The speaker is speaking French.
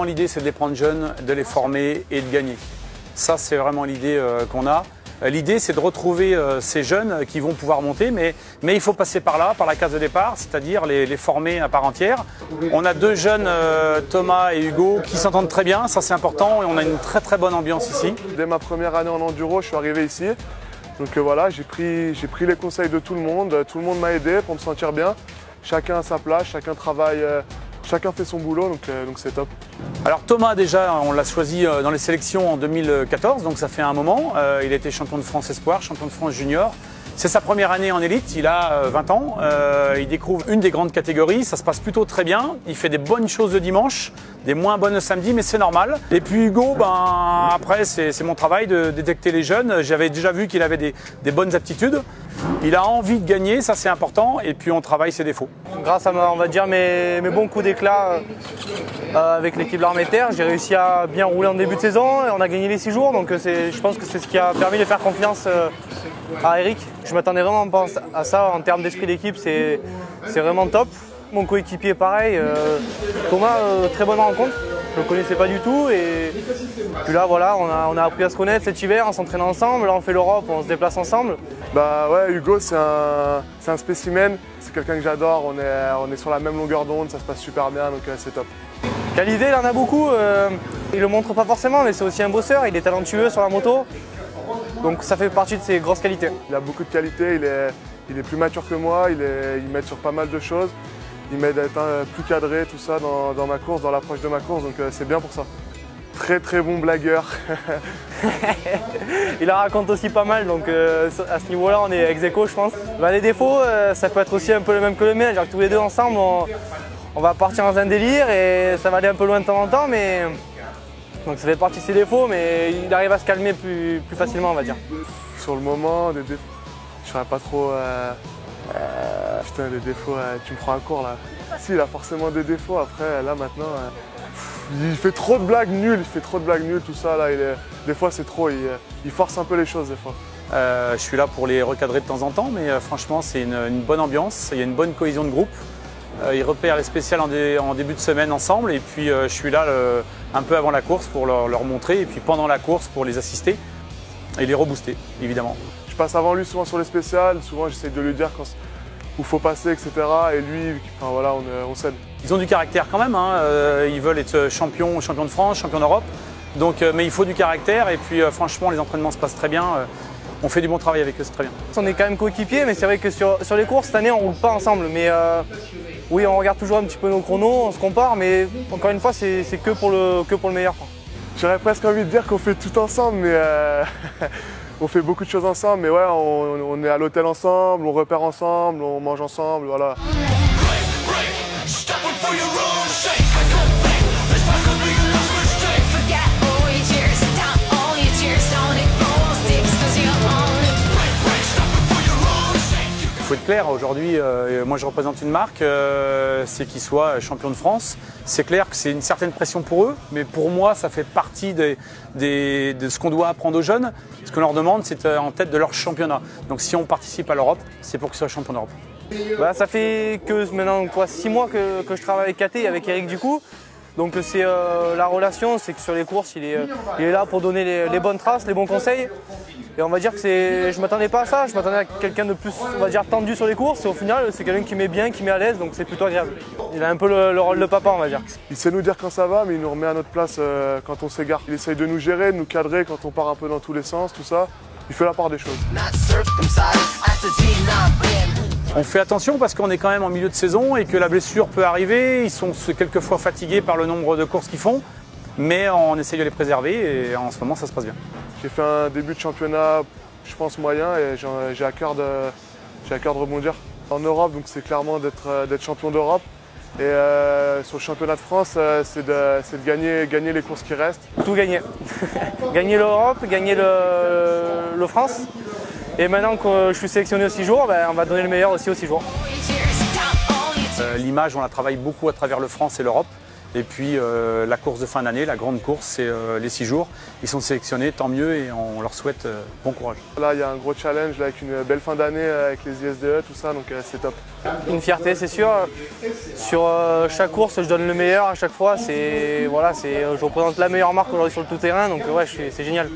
vraiment l'idée, c'est de les prendre jeunes, de les former et de gagner. Ça, c'est vraiment l'idée qu'on a. L'idée, c'est de retrouver ces jeunes qui vont pouvoir monter, mais il faut passer par là, par la case de départ, c'est-à-dire les former à part entière. On a deux jeunes, Thomas et Hugo, qui s'entendent très bien, ça c'est important, et on a une très très bonne ambiance ici. Dès ma première année en enduro, je suis arrivé ici. Donc voilà, j'ai pris les conseils de tout le monde m'a aidé pour me sentir bien. Chacun a sa place, chacun travaille, chacun fait son boulot, donc c'est top. Alors Thomas, déjà, on l'a choisi dans les sélections en 2014, donc ça fait un moment. Il a été champion de France Espoir, champion de France Junior. C'est sa première année en élite, il a 20 ans, il découvre une des grandes catégories, ça se passe plutôt très bien. Il fait des bonnes choses le dimanche, des moins bonnes le samedi, mais c'est normal. Et puis Hugo, après c'est mon travail de détecter les jeunes. J'avais déjà vu qu'il avait des bonnes aptitudes. Il a envie de gagner, ça c'est important, et puis on travaille ses défauts. Grâce à on va dire mes bons coups d'éclat avec l'équipe de l'Armée de Terre, j'ai réussi à bien rouler en début de saison et on a gagné les 6 jours, donc je pense que c'est ce qui a permis de faire confiance à Eric. Je m'attendais vraiment pas à ça en termes d'esprit d'équipe, c'est vraiment top. Mon coéquipier pareil, Thomas, très bonne rencontre, je ne le connaissais pas du tout et puis là voilà, on a appris à se connaître cet hiver en s'entraînant ensemble, là on fait l'Europe, on se déplace ensemble. Bah ouais, Hugo c'est un spécimen, c'est quelqu'un que j'adore, on est sur la même longueur d'onde, ça se passe super bien, donc c'est top. Qualité, il en a beaucoup, il le montre pas forcément, mais c'est aussi un bosseur, il est talentueux sur la moto, donc ça fait partie de ses grosses qualités. Il a beaucoup de qualités, il est plus mature que moi, il m'aide sur pas mal de choses, il m'aide à être plus cadré, tout ça dans ma course, dans l'approche de ma course, donc c'est bien pour ça. Très très bon blagueur. Il en raconte aussi pas mal, donc à ce niveau-là on est ex aequo je pense. Les défauts, ça peut être aussi un peu le même que le mien, genre que tous les deux ensemble on va partir dans un délire et ça va aller un peu loin de temps en temps, mais donc ça fait partie de ses défauts, mais il arrive à se calmer plus facilement on va dire. Sur le moment, des défauts, je serais pas trop... putain, des défauts, tu me prends un cours là. Si, il a forcément des défauts, après là maintenant... il fait trop de blagues nulles, tout ça là, des fois c'est trop, il force un peu les choses des fois. Je suis là pour les recadrer de temps en temps, mais franchement c'est une bonne ambiance, il y a une bonne cohésion de groupe. Ils repèrent les spéciales en début de semaine ensemble et puis je suis là un peu avant la course pour leur montrer et puis pendant la course pour les assister et les rebooster évidemment. Je passe avant lui souvent sur les spéciales, souvent j'essaie de lui dire où il faut passer, etc. Et lui, enfin, voilà, on s'aide. Ils ont du caractère quand même, hein. Ils veulent être champion de France, champion d'Europe, mais il faut du caractère et puis franchement les entraînements se passent très bien. On fait du bon travail avec eux, c'est très bien. On est quand même coéquipiers, mais c'est vrai que sur les courses, cette année, on ne roule pas ensemble. Mais oui, on regarde toujours un petit peu nos chronos, on se compare, mais encore une fois, c'est que pour le meilleur. J'aurais presque envie de dire qu'on fait tout ensemble, mais on fait beaucoup de choses ensemble. Mais ouais, on est à l'hôtel ensemble, on repère ensemble, on mange ensemble, voilà. Il faut être clair, aujourd'hui, moi je représente une marque, c'est qu'ils soient champions de France. C'est clair que c'est une certaine pression pour eux, mais pour moi ça fait partie de ce qu'on doit apprendre aux jeunes. Ce qu'on leur demande, c'est en tête de leur championnat. Donc si on participe à l'Europe, c'est pour qu'ils soient champions d'Europe. Ça fait que maintenant 6 mois que je travaille avec KT et avec Eric du coup. Donc c'est la relation, c'est que sur les courses, il est là pour donner les bonnes traces, les bons conseils. Et on va dire que je ne m'attendais pas à ça, je m'attendais à quelqu'un de plus, on va dire, tendu sur les courses. Et au final, c'est quelqu'un qui met bien, qui met à l'aise, donc c'est plutôt agréable. Il a un peu le rôle de papa, on va dire. Il sait nous dire quand ça va, mais il nous remet à notre place quand on s'égare. Il essaye de nous gérer, de nous cadrer quand on part un peu dans tous les sens, tout ça. Il fait la part des choses. On fait attention parce qu'on est quand même en milieu de saison et que la blessure peut arriver. Ils sont quelquefois fatigués par le nombre de courses qu'ils font, mais on essaye de les préserver et en ce moment ça se passe bien. J'ai fait un début de championnat, je pense moyen, et j'ai à cœur de rebondir. En Europe, donc c'est clairement d'être champion d'Europe. Et sur le championnat de France, c'est de gagner les courses qui restent. Tout gagner. Gagner l'Europe, gagner le France. Et maintenant que je suis sélectionné aux 6 jours, on va donner le meilleur aussi aux 6 jours. L'image, on la travaille beaucoup à travers le France et l'Europe. Et puis la course de fin d'année, la grande course, c'est les 6 jours. Ils sont sélectionnés, tant mieux, et on leur souhaite bon courage. Là, il y a un gros challenge là, avec une belle fin d'année avec les ISDE, tout ça, donc c'est top. Une fierté, c'est sûr. Sur chaque course, je donne le meilleur à chaque fois. Voilà, je représente la meilleure marque aujourd'hui sur le tout-terrain, donc ouais, c'est génial.